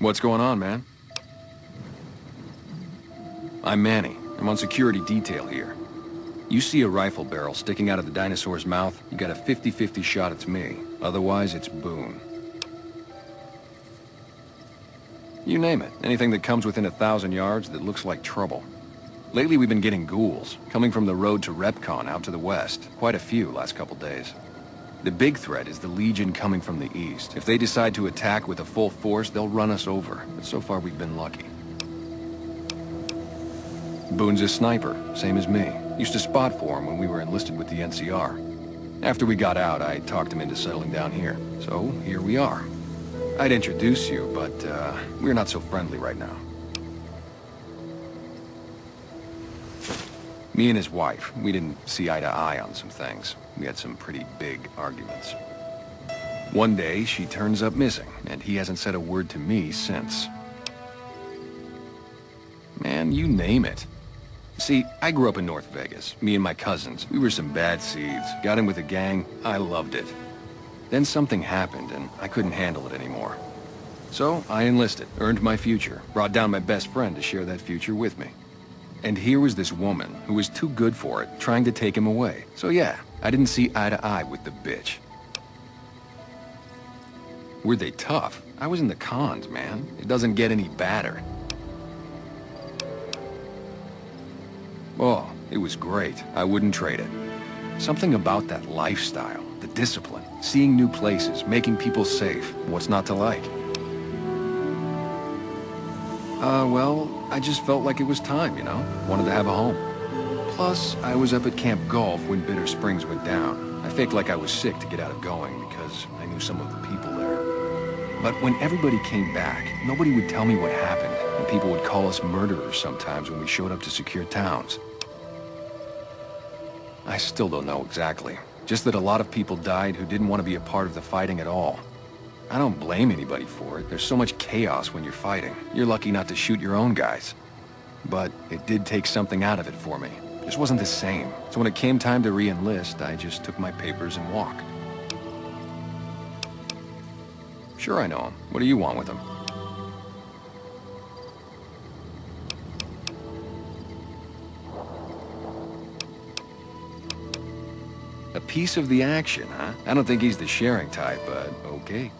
What's going on, man? I'm Manny. I'm on security detail here. You see a rifle barrel sticking out of the dinosaur's mouth, you got a 50-50 shot it's me. Otherwise, it's Boone. You name it. Anything that comes within 1,000 yards that looks like trouble. Lately, we've been getting ghouls, coming from the road to REPCONN out to the west. Quite a few last couple days. The big threat is the Legion coming from the east. If they decide to attack with a full force, they'll run us over. But so far, we've been lucky. Boone's a sniper, same as me. Used to spot for him when we were enlisted with the NCR. After we got out, I talked him into settling down here. So, here we are. I'd introduce you, but, we're not so friendly right now. Me and his wife, we didn't see eye to eye on some things. We had some pretty big arguments. One day, she turns up missing, and he hasn't said a word to me since. Man, you name it. See, I grew up in North Vegas, me and my cousins. We were some bad seeds. Got in with a gang, I loved it. Then something happened, and I couldn't handle it anymore. So, I enlisted, earned my future, brought down my best friend to share that future with me. And here was this woman, who was too good for it, trying to take him away. So yeah, I didn't see eye to eye with the bitch. Were they tough? I was in the cons, man. It doesn't get any badder. Oh, it was great. I wouldn't trade it. Something about that lifestyle, the discipline, seeing new places, making people safe. What's not to like? Well, I just felt like it was time, you know? Wanted to have a home. Plus, I was up at Camp Golf when Bitter Springs went down. I faked like I was sick to get out of going because I knew some of the people there. But when everybody came back, nobody would tell me what happened, and people would call us murderers sometimes when we showed up to secure towns. I still don't know exactly. Just that a lot of people died who didn't want to be a part of the fighting at all. I don't blame anybody for it. There's so much chaos when you're fighting. You're lucky not to shoot your own guys. But it did take something out of it for me. It just wasn't the same. So when it came time to re-enlist, I just took my papers and walked. Sure, I know him. What do you want with him? A piece of the action, huh? I don't think he's the sharing type, but okay.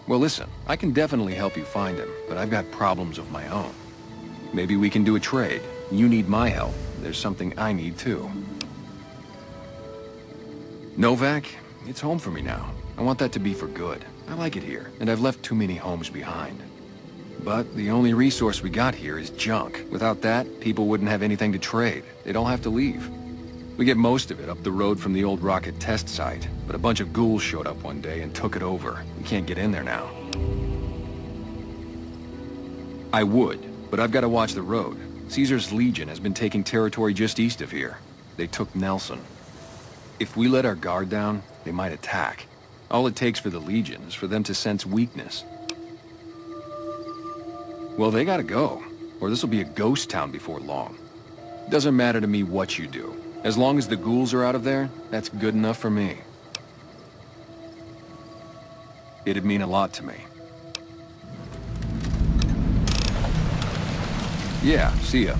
Well, listen, I can definitely help you find him, but I've got problems of my own. Maybe we can do a trade. You need my help. There's something I need, too. Novak, it's home for me now. I want that to be for good. I like it here, and I've left too many homes behind. But the only resource we got here is junk. Without that, people wouldn't have anything to trade. They'd all have to leave. We get most of it up the road from the old rocket test site, but a bunch of ghouls showed up one day and took it over. We can't get in there now. I would, but I've got to watch the road. Caesar's Legion has been taking territory just east of here. They took Nelson. If we let our guard down, they might attack. All it takes for the Legion is for them to sense weakness. Well, they gotta go, or this'll be a ghost town before long. Doesn't matter to me what you do. As long as the ghouls are out of there, that's good enough for me. It'd mean a lot to me. Yeah, see ya.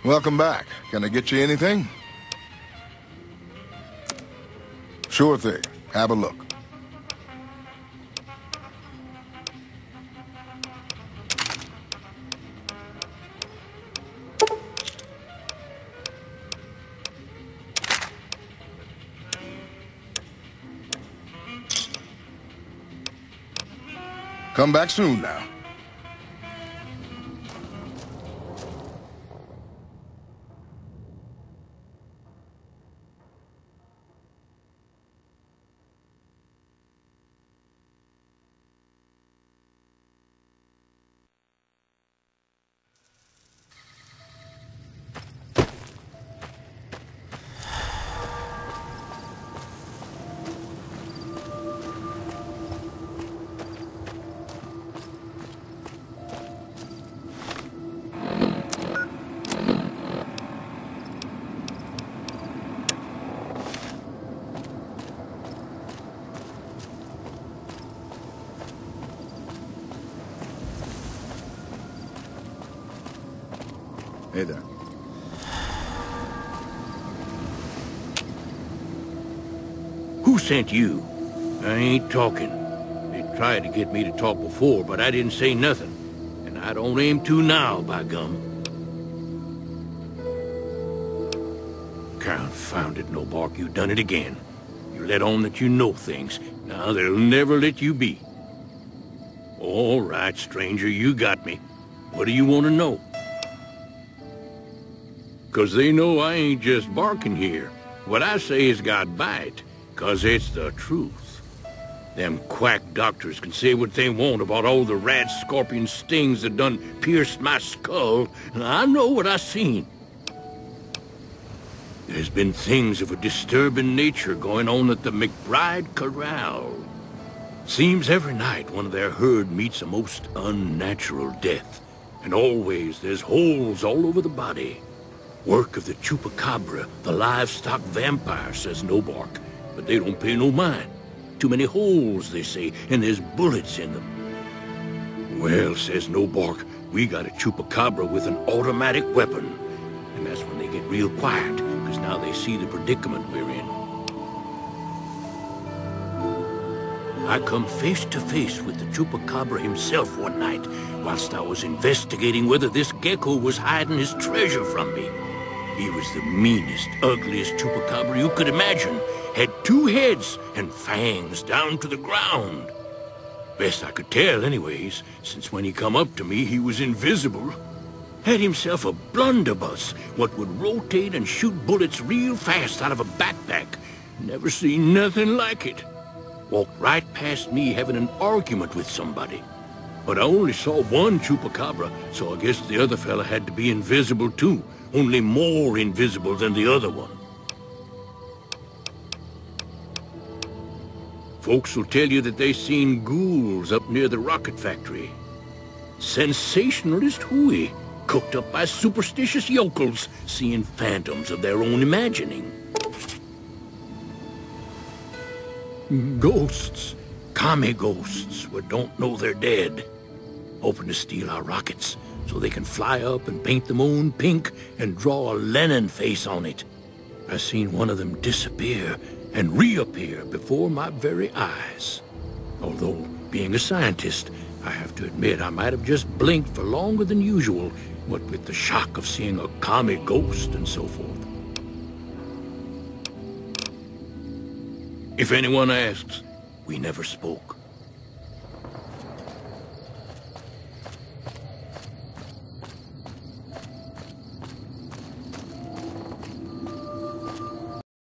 Welcome back. Can I get you anything? Sure thing. Have a look. Come back soon now. Hey there. Who sent you? I ain't talking. They tried to get me to talk before, but I didn't say nothing. And I don't aim to now, by gum. Confounded Nobark, you done it again. You let on that you know things. Now they'll never let you be. All right, stranger, you got me. What do you want to know? 'Cause they know I ain't just barking here. What I say has got bite, 'cause it's the truth. Them quack doctors can say what they want about all the rat scorpion stings that done pierced my skull, and I know what I seen. There's been things of a disturbing nature going on at the McBride Corral. Seems every night one of their herd meets a most unnatural death, and always there's holes all over the body. Work of the chupacabra, the livestock vampire, says Nobark, but they don't pay no mind. Too many holes, they say, and there's bullets in them. Well, says Nobark, we got a chupacabra with an automatic weapon, and that's when they get real quiet, because now they see the predicament we're in. I come face to face with the chupacabra himself one night, whilst I was investigating whether this gecko was hiding his treasure from me. He was the meanest, ugliest chupacabra you could imagine. Had 2 heads and fangs down to the ground. Best I could tell anyways, since when he come up to me he was invisible. Had himself a blunderbuss, what would rotate and shoot bullets real fast out of a backpack. Never seen nothing like it. Walked right past me having an argument with somebody. But I only saw one chupacabra, so I guess the other fella had to be invisible too. Only more invisible than the other one. Folks will tell you that they seen ghouls up near the rocket factory. Sensationalist hooey, cooked up by superstitious yokels, seeing phantoms of their own imagining. Ghosts, commie ghosts, who don't know they're dead. Hoping to steal our rockets, so they can fly up and paint the moon pink and draw a Lenin face on it. I seen one of them disappear and reappear before my very eyes. Although, being a scientist, I have to admit I might have just blinked for longer than usual, what with the shock of seeing a commie ghost and so forth. If anyone asks, we never spoke.